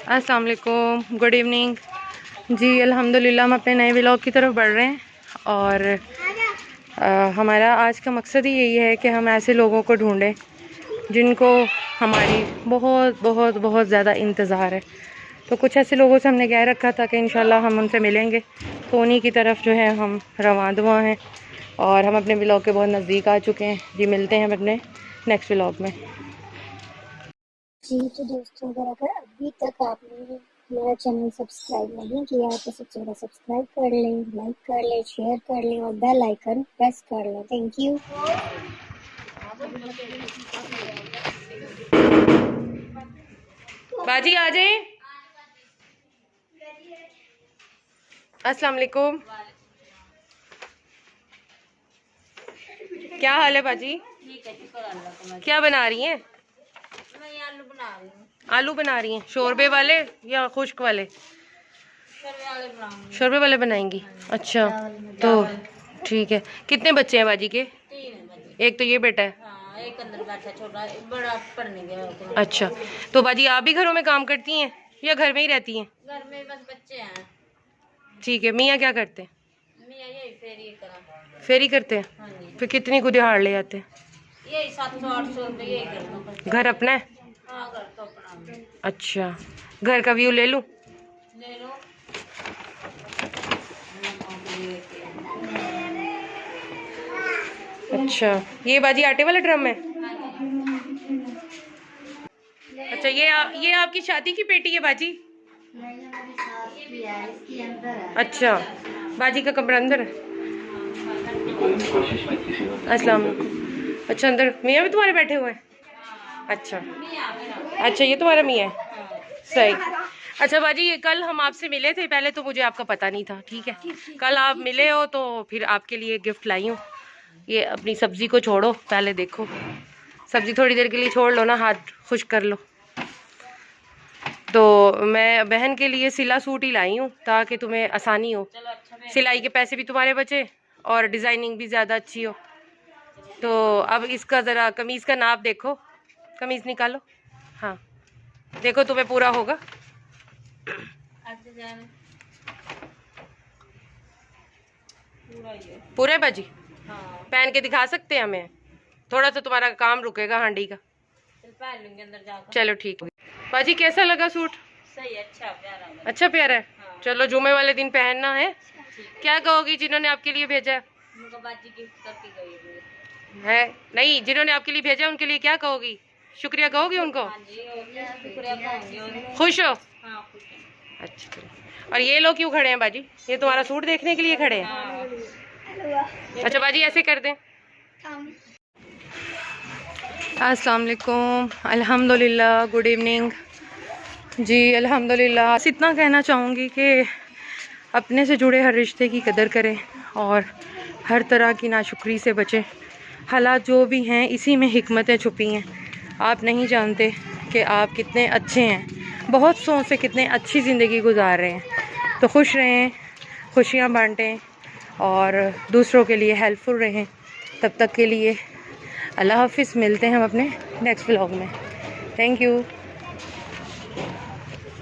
अस्सलाम वालेकुम, good evening जी। अल्हम्दुलिल्लाह हम अपने नए व्लॉग की तरफ बढ़ रहे हैं और हमारा आज का मकसद ही यही है कि हम ऐसे लोगों को ढूंढें जिनको हमारी बहुत बहुत बहुत ज़्यादा इंतज़ार है। तो कुछ ऐसे लोगों से हमने कह रखा था कि इंशाल्लाह हम उनसे मिलेंगे, तो उन्हीं की तरफ जो है हम रवां हैं और हम अपने व्लॉग के बहुत नज़दीक आ चुके हैं जी। मिलते हैं अपने नेक्स्ट व्लॉग में जी। तो दोस्तों, अगर अभी तक आपने मेरा चैनल सब्सक्राइब नहीं किया तो सबसे पहले सब्सक्राइब कर लें, लाइक कर लें, शेयर कर लें और बेल आइकन प्रेस कर लें। Thank you. बाजी आ जाए। अस्सलाम वालेकुम, क्या हाल है बाजी? ठीक है, क्या बना रही हैं? मैं आलू बना रही हूँ। आलू बना रही हैं, शोरबे वाले या खुश्क वाले? शोरबे वाले बनाऊंगी। शोरबे वाले बनाएंगी। अच्छा, तो ठीक है। कितने बच्चे हैं बाजी के? 3 बजे। एक तो ये बेटा है। हाँ, एक अंदर बैठा, छोटा, एक बड़ा पढ़ने गया। अच्छा, तो बाजी आप भी घरों में काम करती हैं या घर में ही रहती हैं? घर में बस बच्चे हैं। ठीक है। मियाँ क्या करते हैं? मियाँ यही फेरी करा। फेरी करते हैं। हाँ जी। फिर कितनी को दिहाड़ ले जाते हैं? यही 700-800 रुपये यही करना। घर अपना है? हाँ, घर तो अपना। अच्छा, घर का व्यू ले लूँ? ले लो। अच्छा, ये बाजी आटे वाला ड्रम है। अच्छा, ये आपकी शादी की पेटी है बाजी? अच्छा, बाजी का कमरा अंदर है। अस्सलाम वालेकुम। अच्छा, अंदर मियाँ भी तुम्हारे बैठे हुए हैं? अच्छा अच्छा, ये तुम्हारा मियाँ है, सही। अच्छा बाजी, कल हम आपसे मिले थे, पहले तो मुझे आपका पता नहीं था, ठीक है। कल आप मिले हो तो फिर आपके लिए गिफ्ट लाई हूँ। ये अपनी सब्ज़ी को छोड़ो, पहले देखो सब्ज़ी थोड़ी देर के लिए छोड़ लो ना, हाथ खुश कर लो। तो मैं बहन के लिए सिला सूट ही लाई हूँ ताकि तुम्हें आसानी हो, सिलाई के पैसे भी तुम्हारे बचे और डिज़ाइनिंग भी ज़्यादा अच्छी हो। तो अब इसका ज़रा कमीज़ का नाप देखो, कमीज़ निकालो। हाँ, देखो तुम्हें पूरा होगा। पूरा है बाजी? हाँ। पहन के दिखा सकते हैं हमें? थोड़ा सा तुम्हारा काम रुकेगा हांडी का। पहन लूंगी अंदर जाकर। चलो ठीक है। बाजी कैसा लगा सूट? सही, अच्छा प्यारा। अच्छा प्यारा है। हाँ। चलो जुमे वाले दिन पहनना है। क्या कहोगी जिन्होंने आपके लिए भेजा बाजी गिफ्ट करके गई है? नहीं, जिन्होंने आपके लिए भेजा उनके लिए क्या कहोगी? शुक्रिया कहोगी उनको? हाँ जी, शुक्रिया कहूंगी। खुश हो? हाँ, खुश हूँ। अच्छा, और ये लोग क्यों खड़े हैं बाजी? ये तुम्हारा सूट देखने के लिए खड़े हैं? हाँ। अच्छा बाजी, ऐसे कर दें। अस्सलाम वालेकुम, अल्हम्दुलिल्लाह, गुड इवनिंग जी। अल्हम्दुलिल्लाह, बस इतना कहना चाहूँगी कि अपने से जुड़े हर रिश्ते की कदर करें और हर तरह की नाशुक्री से बचें। हालात जो भी हैं, इसी में हिकमतें छुपी हैं। आप नहीं जानते कि आप कितने अच्छे हैं, बहुत सौ से कितने अच्छी ज़िंदगी गुजार रहे हैं। तो खुश रहें, खुशियाँ बांटें और दूसरों के लिए हेल्पफुल रहें। तब तक के लिए अल्लाह हाफिज़। मिलते हैं हम अपने नेक्स्ट व्लॉग में। Thank you.